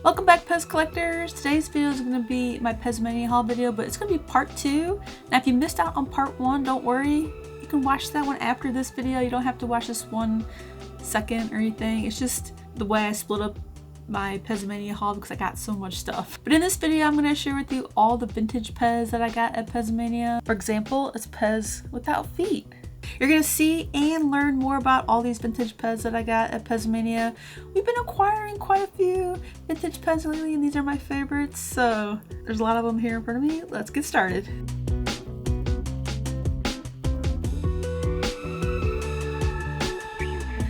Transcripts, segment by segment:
Welcome back, PEZ collectors. Today's video is going to be my PEZAMANIA haul video, but it's going to be part 2. Now if you missed out on part 1, don't worry. You can watch that one after this video. You don't have to watch this one second or anything. It's just the way I split up my PEZAMANIA haul because I got so much stuff. But in this video, I'm going to share with you all the vintage PEZ that I got at PEZAMANIA. For example, it's PEZ without feet. You're going to see and learn more about all these vintage PEZ that I got at PEZAMANIA. We've been acquiring quite a few vintage PEZ lately, and these are my favorites, so there's a lot of them here in front of me. Let's get started.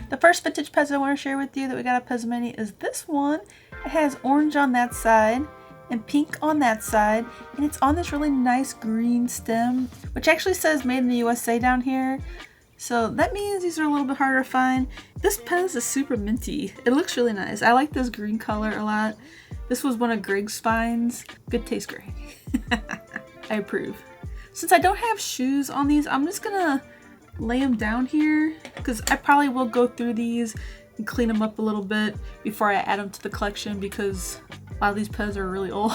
The first vintage PEZ I want to share with you that we got at PEZAMANIA is this one. It has orange on that side and pink on that side, and it's on this really nice green stem, which actually says made in the USA down here, so that means these are a little bit harder to find. This PEZ is super minty. It looks really nice. I like this green color a lot. This was one of Greg's finds. Good taste, Greg. I approve. Since I don't have shoes on these, I'm just gonna lay them down here because I probably will go through these and clean them up a little bit before I add them to the collection, because a lot of these PEZ are really old.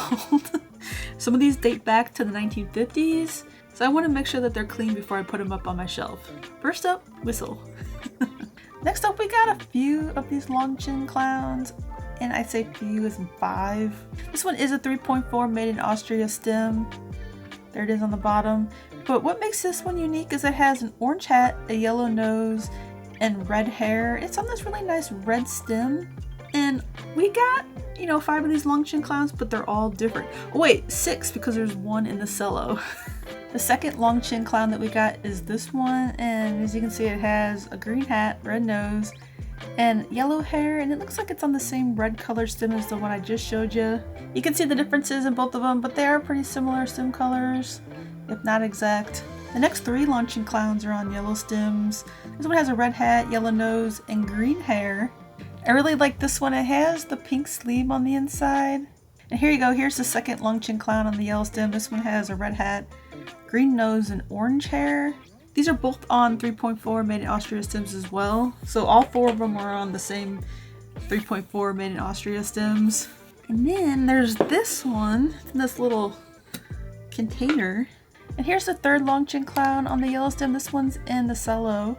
Some of these date back to the 1950s, so I want to make sure that they're clean before I put them up on my shelf. First up, whistle. Next up, we got a few of these long chin clowns, and I say few as in 5. This one is a 3.4 made in Austria stem. There it is on the bottom. But what makes this one unique is it has an orange hat, a yellow nose, and red hair. It's on this really nice red stem. And we got, 5 of these long chin clowns, but they're all different. Oh wait, 6, because there's one in the cello. The second long chin clown that we got is this one, and as you can see, it has a green hat, red nose, and yellow hair, and it looks like it's on the same red color stem as the one I just showed you. You can see the differences in both of them, but they are pretty similar stem colors, if not exact. The next 3 long chin clowns are on yellow stems. This one has a red hat, yellow nose, and green hair. I really like this one. It has the pink sleeve on the inside. And here you go. Here's the second long chin clown on the yellow stem. This one has a red hat, green nose, and orange hair. These are both on 3.4 made in Austria stems as well. So all 4 of them are on the same 3.4 made in Austria stems. And then there's this one in this little container. And here's the third long chin clown on the yellow stem. This one's in the cello.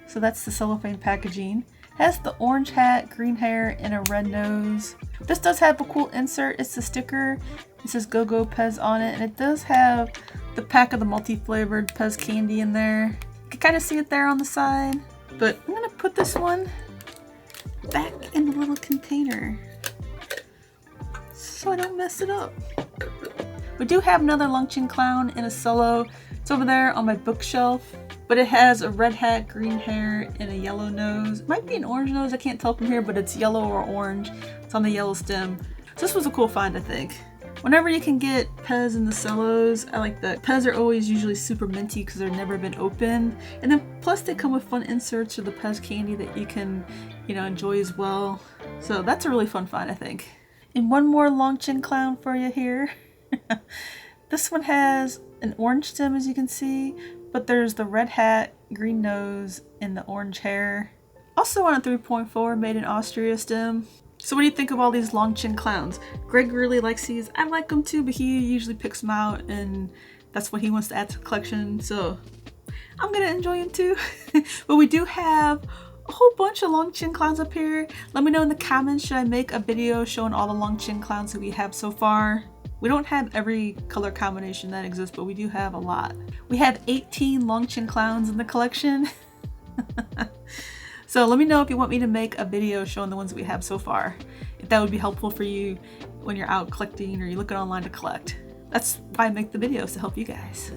So that's the cellophane packaging. Has the orange hat, green hair, and a red nose. This does have a cool insert. It's the sticker. It says Go Go PEZ on it, and it does have the pack of the multi-flavored PEZ candy in there. You can kind of see it there on the side, but I'm gonna put this one back in the little container so I don't mess it up. We do have another long chin clown in a cello. It's over there on my bookshelf, but it has a red hat, green hair, and a yellow nose. It might be an orange nose, I can't tell from here, but it's yellow or orange. It's on the yellow stem. So this was a cool find, I think. Whenever you can get PEZ in the cellos, I like that. PEZ are always usually super minty because they've never been opened. And then plus they come with fun inserts of the PEZ candy that you can, enjoy as well. So that's a really fun find, I think. And one more long chin clown for you here. This one has an orange stem, as you can see, but there's the red hat, green nose, and the orange hair. Also on a 3.4 made in Austria stem. So what do you think of all these long chin clowns? Greg really likes these. I like them too, but he usually picks them out, and that's what he wants to add to the collection, so I'm gonna enjoy them too. But we do have a whole bunch of long chin clowns up here. Let me know in the comments, should I make a video showing all the long chin clowns that we have so far? We don't have every color combination that exists, but we do have a lot. We have 18 long chin clowns in the collection. So let me know if you want me to make a video showing the ones that we have so far. If that would be helpful for you when you're out collecting or you're looking online to collect. That's why I make the videos, to help you guys.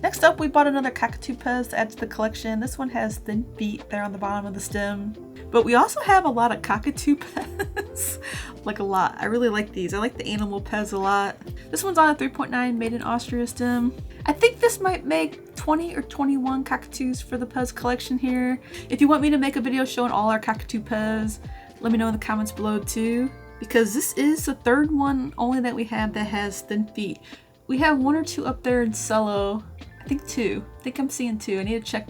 Next up, we bought another Cockatoo PEZ to add to the collection. This one has thin feet there on the bottom of the stem. But we also have a lot of Cockatoo PEZ. Like a lot. I really like these. I like the animal PEZ a lot. This one's on a 3.9 made in Austria stem. I think this might make 20 or 21 Cockatoos for the PEZ collection here. If you want me to make a video showing all our Cockatoo PEZ, let me know in the comments below too. Because this is the third one only that we have that has thin feet. We have 1 or 2 up there in cello. I think 2. I think I'm seeing 2. I need to check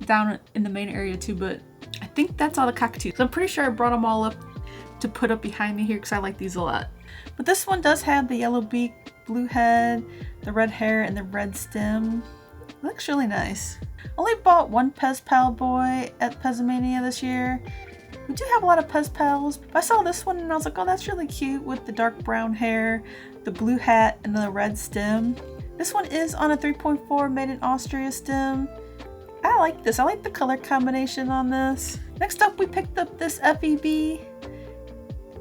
down in the main area too, but I think that's all the Cockatoos. So I'm pretty sure I brought them all up to put up behind me here because I like these a lot. But this one does have the yellow beak, blue head, the red hair, and the red stem. It looks really nice. Only bought one PEZ Pal boy at PEZAMANIA this year. We do have a lot of PEZ Pals, but I saw this one and I was like, oh, that's really cute with the dark brown hair, the blue hat, and the red stem. This one is on a 3.4 made in Austria stem. I like this. I like the color combination on this. Next up, we picked up this FEB,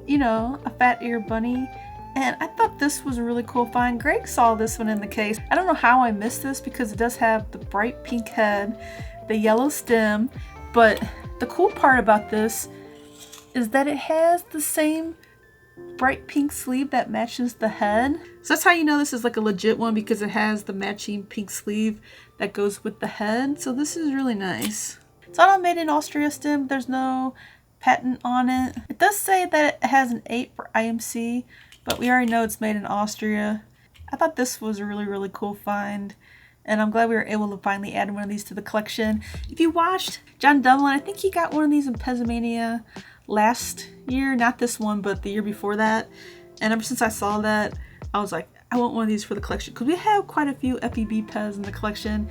you know, a fat ear bunny. And I thought this was a really cool find. Greg saw this one in the case. I don't know how I missed this because it does have the bright pink head, the yellow stem, but the cool part about this is that it has the same bright pink sleeve that matches the head. So that's how you know this is like a legit one, because it has the matching pink sleeve that goes with the head. So this is really nice. It's not a made in Austria stem. There's no patent on it. It does say that it has an 8 for IMC, but we already know it's made in Austria. I thought this was a really cool find, and I'm glad we were able to finally add one of these to the collection. If you watched John Dumlin, I think he got one of these in PEZAMANIA last year, not this one, but the year before that. And ever since I saw that, I was like, I want one of these for the collection, because we have quite a few FEB PEZ in the collection.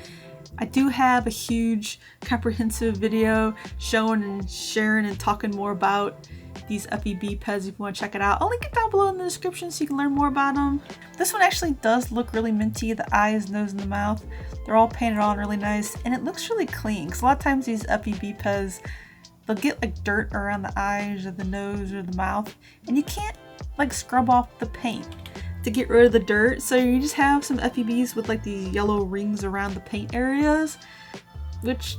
I do have a huge comprehensive video showing and sharing and talking more about these FEB PEZ if you want to check it out. I'll link it down below in the description so you can learn more about them. This one actually does look really minty. The eyes, nose, and the mouth, they're all painted on really nice, and it looks really clean, because a lot of times these FEB PEZ, they'll get like dirt around the eyes or the nose or the mouth, and you can't like scrub off the paint to get rid of the dirt. So you just have some FEBs with like the yellow rings around the paint areas, which,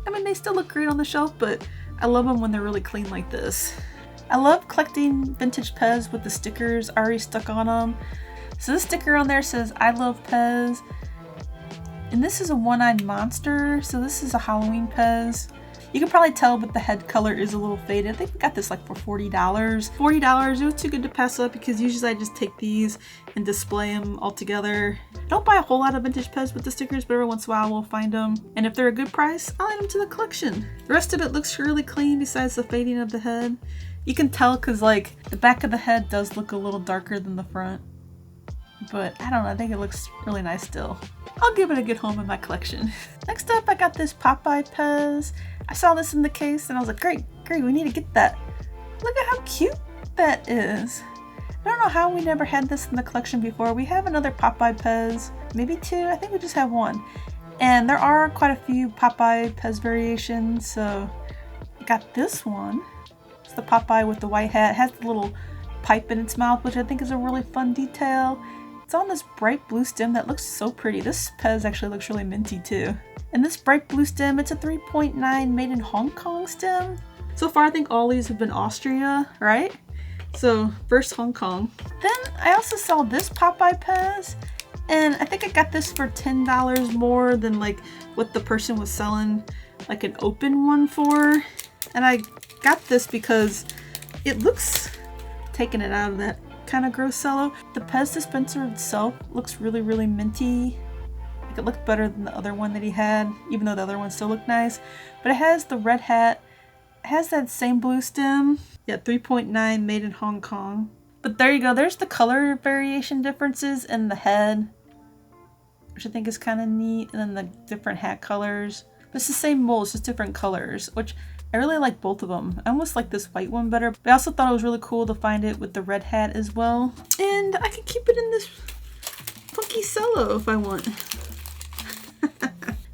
I mean, they still look great on the shelf, but I love them when they're really clean like this. I love collecting vintage PEZ with the stickers already stuck on them. So this sticker on there says, I love PEZ. And this is a one-eyed monster, so this is a Halloween PEZ. You can probably tell, but the head color is a little faded. I think we got this like for $40. $40, it was too good to pass up, because usually I just take these and display them all together. I don't buy a whole lot of vintage PEZ with the stickers, but every once in a while we'll find them. And if they're a good price, I'll add them to the collection. The rest of it looks really clean besides the fading of the head. You can tell because like the back of the head does look a little darker than the front. But I don't know, I think it looks really nice still. I'll give it a good home in my collection. Next up, I got this Popeye PEZ. I saw this in the case and I was like, great, we need to get that. Look at how cute that is. I don't know how we never had this in the collection before. We have another Popeye PEZ, maybe two, I think we just have one. And there are quite a few Popeye PEZ variations, so I got this one. It's the Popeye with the white hat. It has the little pipe in its mouth, which I think is a really fun detail. It's on this bright blue stem that looks so pretty. This PEZ actually looks really minty too. And this bright blue stem, it's a 3.9 made in Hong Kong stem. So far I think all these have been Austria, right? So first Hong Kong. Then I also saw this Popeye PEZ, and I think I got this for $10 more than like what the person was selling like an open one for. And I got this because it looks, taking it out of that kind of gross Cello, the PEZ dispenser itself looks really minty. Like it looked better than the other one that he had, even though the other one still looked nice. But it has the red hat, it has that same blue stem. Yeah, 3.9 made in Hong Kong. But there you go, there's the color variation differences in the head, which I think is kind of neat, and then the different hat colors. But it's the same mold, it's just different colors, which I really like both of them. I almost like this white one better, but I also thought it was really cool to find it with the red hat as well. And I can keep it in this funky Cello if I want.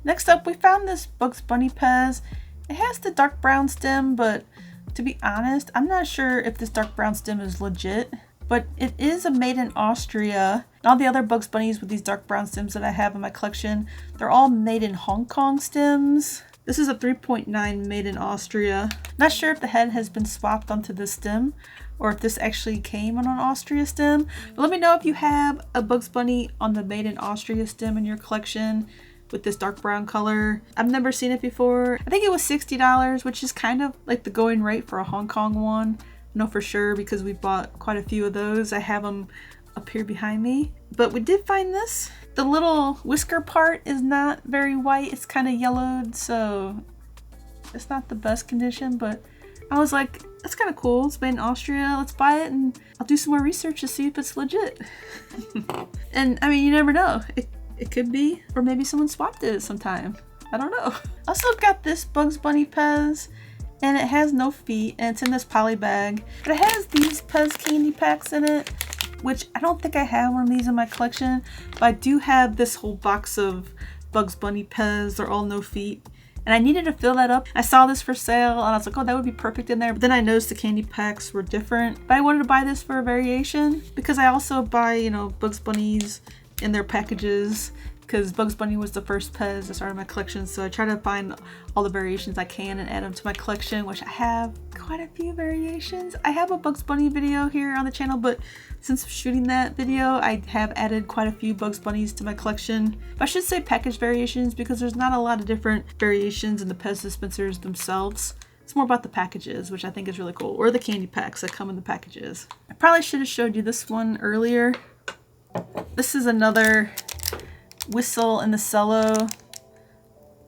Next up, we found this Bugs Bunny PEZ. It has the dark brown stem, but to be honest, I'm not sure if this dark brown stem is legit, but it is a made in Austria. And all the other Bugs Bunnies with these dark brown stems that I have in my collection, they're all made in Hong Kong stems. This is a 3.9 made in Austria. Not sure if the head has been swapped onto this stem or if this actually came on an Austria stem. But let me know if you have a Bugs Bunny on the made in Austria stem in your collection with this dark brown color. I've never seen it before. I think it was $60, which is kind of like the going rate for a Hong Kong one. I know for sure because we bought quite a few of those. I have them up here behind me. But we did find this. The little whisker part is not very white. It's kind of yellowed, so it's not the best condition, but I was like, that's kind of cool. It's made in Austria. Let's buy it and I'll do some more research to see if it's legit. And I mean, you never know. It could be, or maybe someone swapped it sometime. I don't know. Also got this Bugs Bunny PEZ, and it has no feet, and it's in this poly bag. But it has these PEZ candy packs in it, which I don't think I have one of these in my collection, but I do have this whole box of Bugs Bunny PEZ. They're all no feet. And I needed to fill that up. I saw this for sale and I was like, oh, that would be perfect in there. But then I noticed the candy packs were different. But I wanted to buy this for a variation because I also buy, you know, Bugs Bunnies in their packages, because Bugs Bunny was the first PEZ that started my collection. So I try to find all the variations I can and add them to my collection, which I have quite a few variations. I have a Bugs Bunny video here on the channel, but since shooting that video, I have added quite a few Bugs Bunnies to my collection. But I should say package variations because there's not a lot of different variations in the PEZ dispensers themselves. It's more about the packages, which I think is really cool, or the candy packs that come in the packages. I probably should have showed you this one earlier. This is another whistle in the Cello.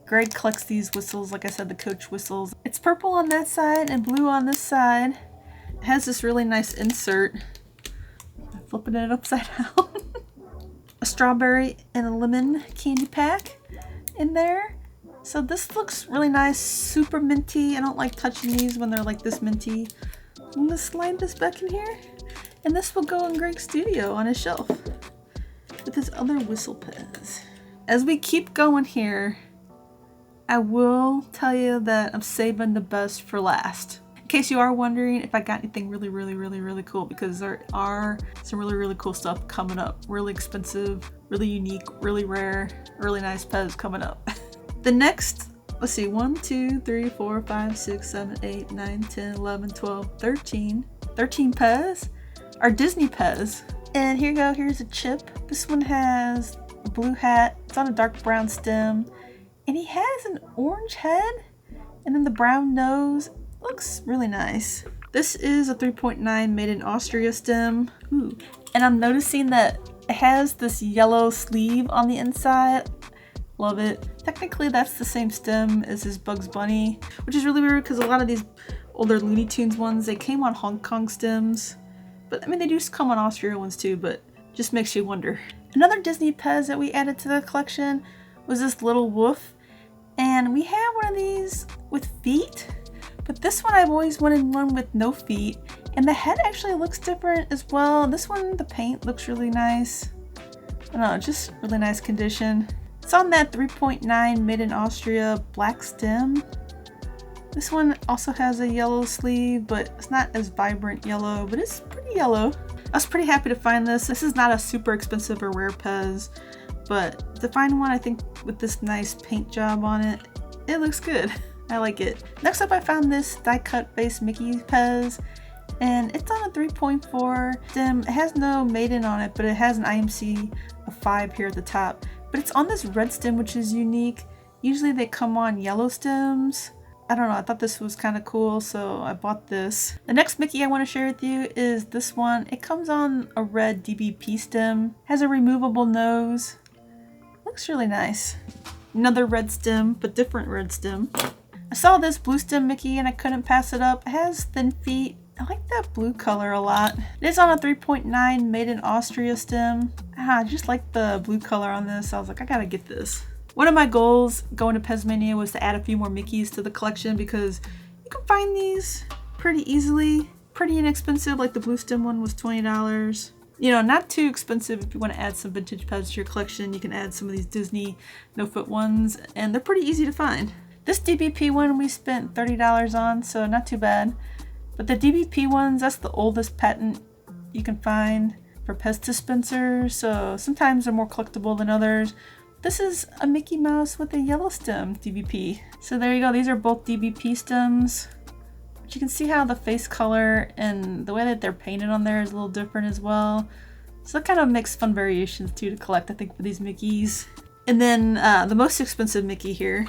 Greg collects these whistles, like I said, the coach whistles. It's purple on that side and blue on this side. It has this really nice insert. I'm flipping it upside down. A strawberry and a lemon candy pack in there. So this looks really nice, super minty. I don't like touching these when they're like this minty. I'm gonna slide this back in here, and this will go in Greg's studio on his shelf with his other whistle PEZ. As we keep going here, I will tell you that I'm saving the best for last. In case you are wondering if I got anything really cool, because there are some really cool stuff coming up. Really expensive, really unique, really rare, really nice PEZ coming up. The next, let's see, 1, 2, 3, 4, 5, 6, 7, 8, 9, 10, 11, 12, 13 PEZ are Disney PEZ. And here you go, here's a chip. This one has a blue hat. It's on a dark brown stem. And he has an orange head and then the brown nose. Looks really nice. This is a 3.9 made in Austria stem. Ooh. And I'm noticing that it has this yellow sleeve on the inside. Love it. Technically that's the same stem as his Bugs Bunny, which is really weird because a lot of these older Looney Tunes ones, they came on Hong Kong stems. But I mean, they do come on Austria ones too, but just makes you wonder. Another Disney PEZ that we added to the collection was this little wolf. And we have one of these with feet, but this one I've always wanted one with no feet. And the head actually looks different as well. This one, the paint looks really nice. I don't know, just really nice condition. It's on that 3.9 made in Austria black stem. This one also has a yellow sleeve, but it's not as vibrant yellow, but it's pretty yellow. I was pretty happy to find this. This is not a super expensive or rare PEZ, but to find one, I think with this nice paint job on it, it looks good. I like it. Next up, I found this die cut base Mickey PEZ, and it's on a 3.4 stem. It has no maiden on it, but it has an IMC of 5 here at the top. But it's on this red stem, which is unique. Usually they come on yellow stems. I don't know, I thought this was kind of cool, so I bought this. The next Mickey I want to share with you is this one. It comes on a red DBP stem, has a removable nose. Looks really nice. Another red stem, but different red stem. I saw this blue stem Mickey and I couldn't pass it up. It has thin feet. I like that blue color a lot. It is on a 3.9 made in Austria stem. I just like the blue color on this. I was like, I gotta get this. One of my goals going to PEZAMANIA was to add a few more Mickeys to the collection because you can find these pretty easily. Pretty inexpensive, like the blue stem one was $20. You know, not too expensive if you want to add some vintage PEZ to your collection. You can add some of these Disney no-foot ones, and they're pretty easy to find. This DBP one we spent $30 on, so not too bad. But the DBP ones, that's the oldest patent you can find for PEZ dispensers, so sometimes they're more collectible than others. This is a Mickey Mouse with a yellow stem DBP. So there you go, these are both DBP stems. But you can see how the face color and the way that they're painted on there is a little different as well. So it kind of makes fun variations too to collect, I think, for these Mickeys. And then the most expensive Mickey here,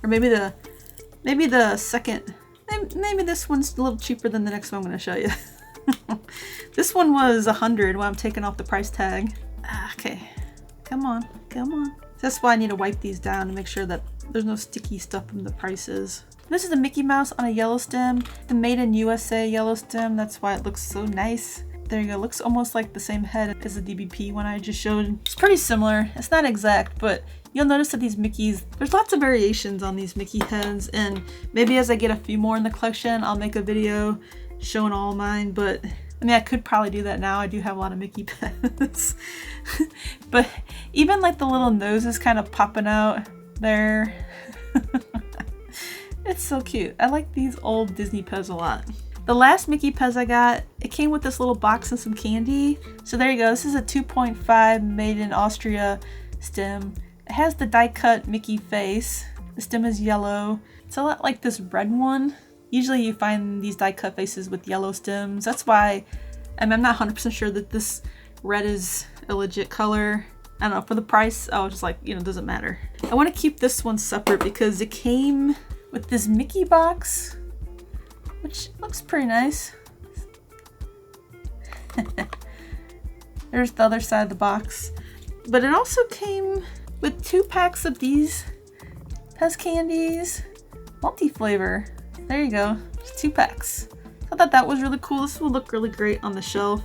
or maybe the second, maybe this one's a little cheaper than the next one I'm going to show you. This one was $100 while I'm taking off the price tag. Okay, come on, come on. That's why I need to wipe these down to make sure that there's no sticky stuff in the prices. This is a Mickey Mouse on a yellow stem, the Made in USA yellow stem. That's why it looks so nice. There you go, looks almost like the same head as the DBP one I just showed. It's pretty similar, it's not exact, but you'll notice that these Mickeys, there's lots of variations on these Mickey heads, and maybe as I get a few more in the collection, I'll make a video showing all of mine, but I mean, I could probably do that now. I do have a lot of Mickey pets. But even like the little noses kind of popping out there. It's so cute. I like these old Disney PEZ a lot. The last Mickey PEZ I got, it came with this little box and some candy. So there you go. This is a 2.5 made in Austria stem. It has the die cut Mickey face. The stem is yellow. It's a lot like this red one. Usually you find these die cut faces with yellow stems. That's why I'm not 100% sure that this red is a legit color. I don't know, for the price, I was just like, you know, it doesn't matter. I want to keep this one separate because it came with this Mickey box, which looks pretty nice. There's the other side of the box. But it also came with 2 packs of these PEZ candies, multi-flavor. There you go, just 2 packs. I thought that was really cool. This will look really great on the shelf.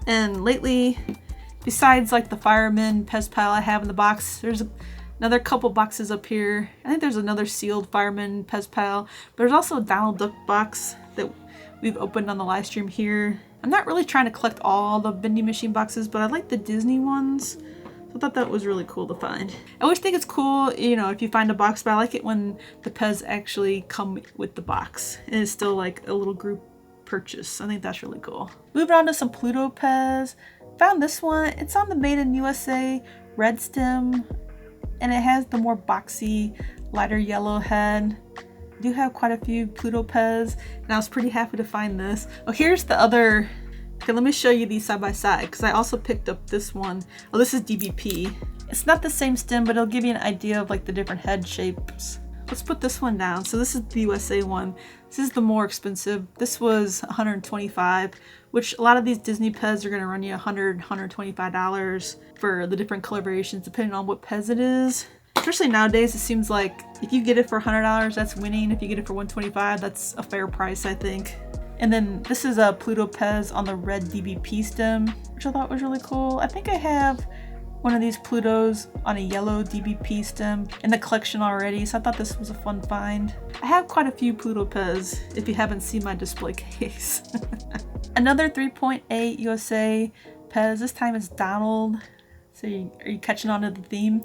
And lately, besides like the Fireman PEZ pile I have in the box, there's another couple boxes up here. I think there's another sealed Fireman PEZ pile. But there's also a Donald Duck box that we've opened on the live stream here. I'm not really trying to collect all the vending machine boxes, but I like the Disney ones. So I thought that was really cool to find. I always think it's cool, you know, if you find a box, but I like it when the PEZ actually come with the box. And it's still like a little group purchase. I think that's really cool. Moving on to some Pluto PEZ. Found this one. It's on the Made in USA red stem. And it has the more boxy, lighter yellow head. I do have quite a few Pluto PEZ, and I was pretty happy to find this. Oh, here's the other. Okay, let me show you these side by side, because I also picked up this one. Oh, this is DBP. It's not the same stem, but it'll give you an idea of like the different head shapes. Let's put this one down. So this is the USA one. This is the more expensive. This was $125, which a lot of these Disney PEZ are going to run you $100, $125 for the different color variations depending on what PEZ it is. Especially nowadays, it seems like if you get it for $100, that's winning. If you get it for $125, that's a fair price, I think. And then this is a Pluto PEZ on the red DBP stem, which I thought was really cool. I think I have one of these Plutos on a yellow DBP stem in the collection already, so I thought this was a fun find. I have quite a few Pluto PEZ if you haven't seen my display case. Another 3.8 USA PEZ, this time it's Donald. So are you catching on to the theme?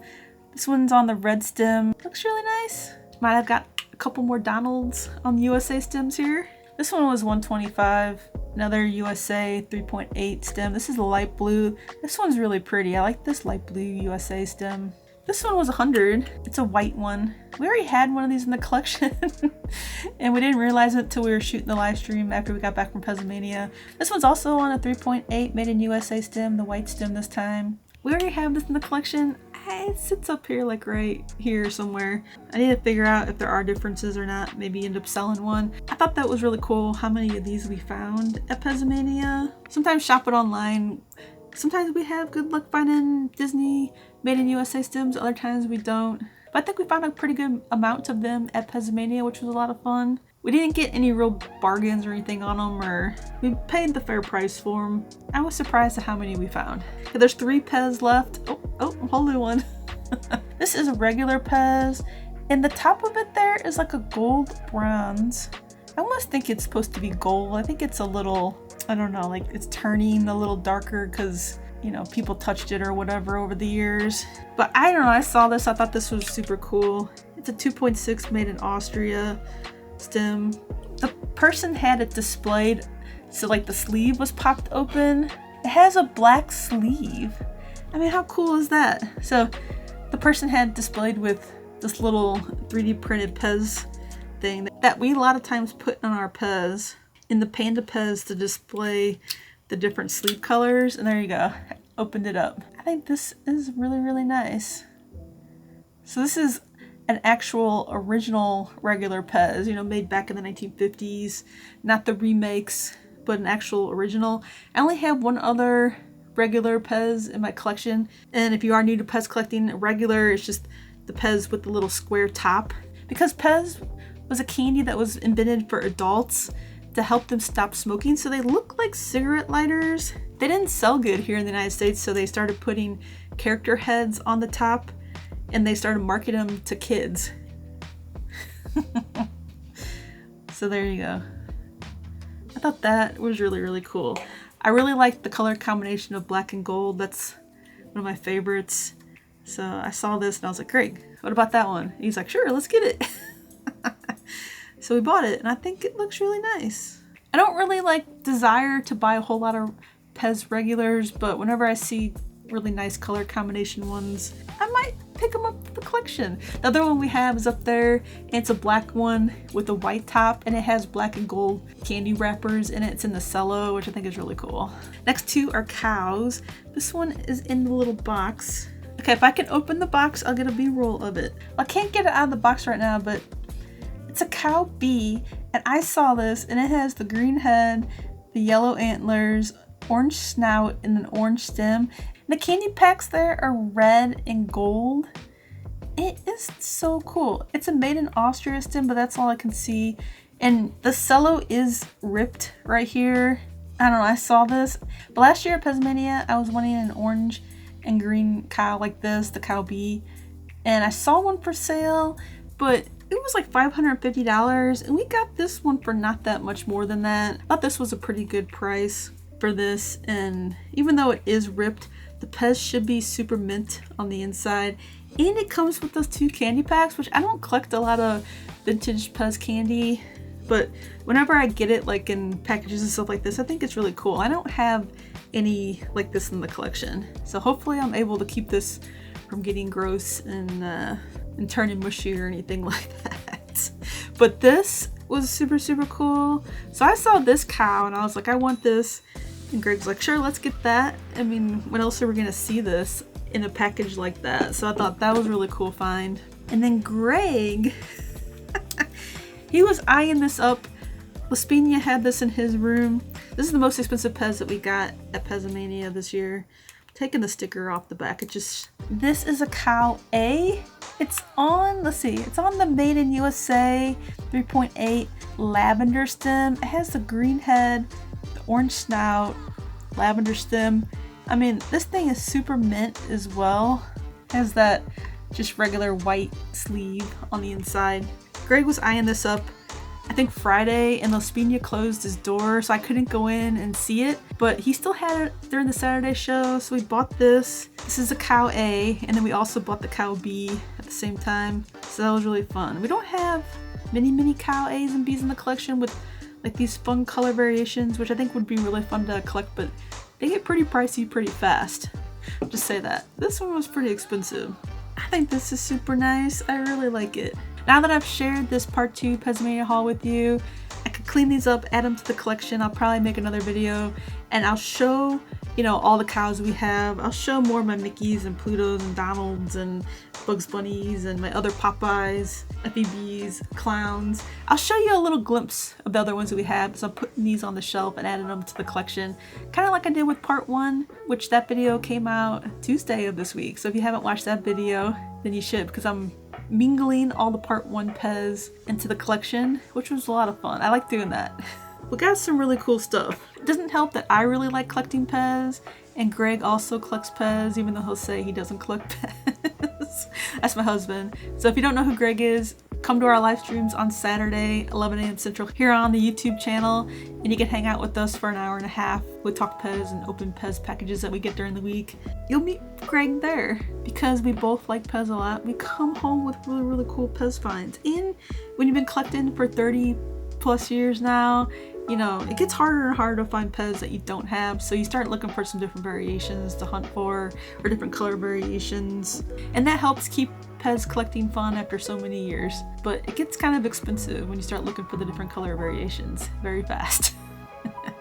This one's on the red stem. Looks really nice. Might have got a couple more Donalds on the USA stems here. This one was $125. Another USA 3.8 stem. This is a light blue. This one's really pretty. I like this light blue USA stem. This one was $100. It's a white one. We already had one of these in the collection and we didn't realize it until we were shooting the live stream after we got back from PEZAMANIA. This one's also on a 3.8 made in USA stem, the white stem this time. We already have this in the collection. It sits up here like right here somewhere. I need to figure out if there are differences or not. Maybe end up selling one. I thought that was really cool how many of these we found at PEZAMANIA. Sometimes shop it online. Sometimes we have good luck finding Disney made in USA stems. Other times we don't. But I think we found a pretty good amount of them at PEZAMANIA, which was a lot of fun. We didn't get any real bargains or anything on them, or we paid the fair price for them. I was surprised at how many we found. Okay, there's 3 PEZ left. Oh, whole new one. This is a regular PEZ, and the top of it there is like a gold bronze. I almost think it's supposed to be gold. I think it's a little, I don't know, like it's turning a little darker because, you know, people touched it or whatever over the years. But I don't know, I saw this, I thought this was super cool. It's a 2.6 made in Austria stem. The person had it displayed so like the sleeve was popped open. It has a black sleeve. I mean, how cool is that? So the person had it displayed with this little 3D printed PEZ thing that we a lot of times put on our PEZ in the Panda PEZ to display the different sleeve colors. And there you go, I opened it up. I think this is really, really nice. So this is an actual original regular PEZ, you know, made back in the 1950s, not the remakes, but an actual original. I only have one other regular PEZ in my collection, and if you are new to PEZ collecting, regular is just the PEZ with the little square top. Because PEZ was a candy that was invented for adults to help them stop smoking. So they look like cigarette lighters. They didn't sell good here in the United States, so they started putting character heads on the top and they started marketing them to kids. So there you go. I thought that was really, really cool. I really liked the color combination of black and gold. That's one of my favorites. So I saw this and I was like, Greg, what about that one? And he's like, sure, let's get it. So we bought it and I think it looks really nice. I don't really desire to buy a whole lot of PEZ regulars, but whenever I see really nice color combination ones, I might pick them up for the collection. The other one we have is up there, and it's a black one with a white top, and it has black and gold candy wrappers in it. It's in the Cello, which I think is really cool. Next two are cows. This one is in the little box. Okay, if I can open the box, I'll get a B-roll of it. I can't get it out of the box right now, but it's a cow bee, and I saw this, and it has the green head, the yellow antlers, orange snout, and an orange stem. And the candy packs there are red and gold. It is so cool. It's a made in Austria stem, but that's all I can see. And the Cello is ripped right here. I don't know, I saw this. But last year at PEZAMANIA, I was wanting an orange and green cow like this, the cow bee. And I saw one for sale, but it was like $550, and we got this one for not that much more than that. I thought this was a pretty good price for this, and even though it is ripped, the PEZ should be super mint on the inside. And it comes with those two candy packs, which I don't collect a lot of vintage PEZ candy, but whenever I get it like in packages and stuff like this, I think it's really cool. I don't have any like this in the collection, so hopefully I'm able to keep this from getting gross and turning mushy or anything like that. But this was super, super cool. So I saw this cow and I was like, I want this. And Greg's like, sure, let's get that. I mean, when else are we gonna see this in a package like that? So I thought that was a really cool find. And then Greg, he was eyeing this up. Laspinia had this in his room. This is the most expensive PEZ that we got at PEZAMANIA this year. Taking the sticker off the back, this is a cow A. It's on, let's see, it's on the Made in USA 3.8 lavender stem. It has the green head, the orange snout, lavender stem. I mean, this thing is super mint as well. It has that just regular white sleeve on the inside. Greg was eyeing this up, I think Friday, and Laspinia closed his door, so I couldn't go in and see it, but he still had it during the Saturday show, so we bought this. This is a cow A, and then we also bought the cow B at the same time, so that was really fun. We don't have many cow A's and B's in the collection with like these fun color variations, which I think would be really fun to collect, but they get pretty pricey pretty fast. Just say that. This one was pretty expensive. I think this is super nice. I really like it. Now that I've shared this part 2 PEZAMANIA haul with you, I could clean these up, add them to the collection. I'll probably make another video and I'll show, you know, all the cows we have. I'll show more of my Mickeys and Plutos and Donalds and Bugs Bunnies and my other Popeyes, FEBs, clowns. I'll show you a little glimpse of the other ones that we have. So I'm putting these on the shelf and adding them to the collection. Kind of like I did with part 1, which that video came out Tuesday of this week. So if you haven't watched that video, then you should, because I'm mingling all the part 1 PEZ into the collection, which was a lot of fun. I like doing that. We got some really cool stuff. It doesn't help that I really like collecting PEZ, and Greg also collects PEZ, even though he'll say he doesn't collect PEZ. That's my husband. So if you don't know who Greg is, come to our live streams on Saturday, 11 a.m. Central, here on the YouTube channel, and you can hang out with us for an hour and a half. We talk PEZ and open PEZ packages that we get during the week. You'll meet Greg there because we both like PEZ a lot. We come home with really, really cool PEZ finds. And when you've been collecting for 30 plus years now, you know, it gets harder and harder to find PEZ that you don't have, so you start looking for some different variations to hunt for, or different color variations, and that helps keep PEZ collecting fun after so many years. But it gets kind of expensive when you start looking for the different color variations very fast.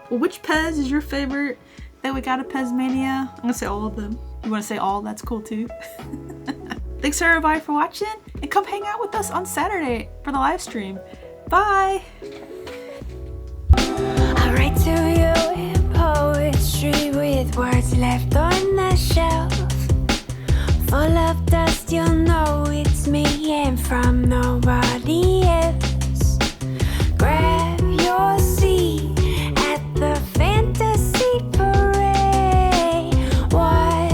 Well, which PEZ is your favorite that we got at PEZAMANIA? I'm gonna say all of them. You wanna say all? That's cool too. Thanks everybody for watching, and come hang out with us on Saturday for the live stream. Bye! I write to you in poetry with words left on the shelf. Full of dust, you'll know it's me, and from nobody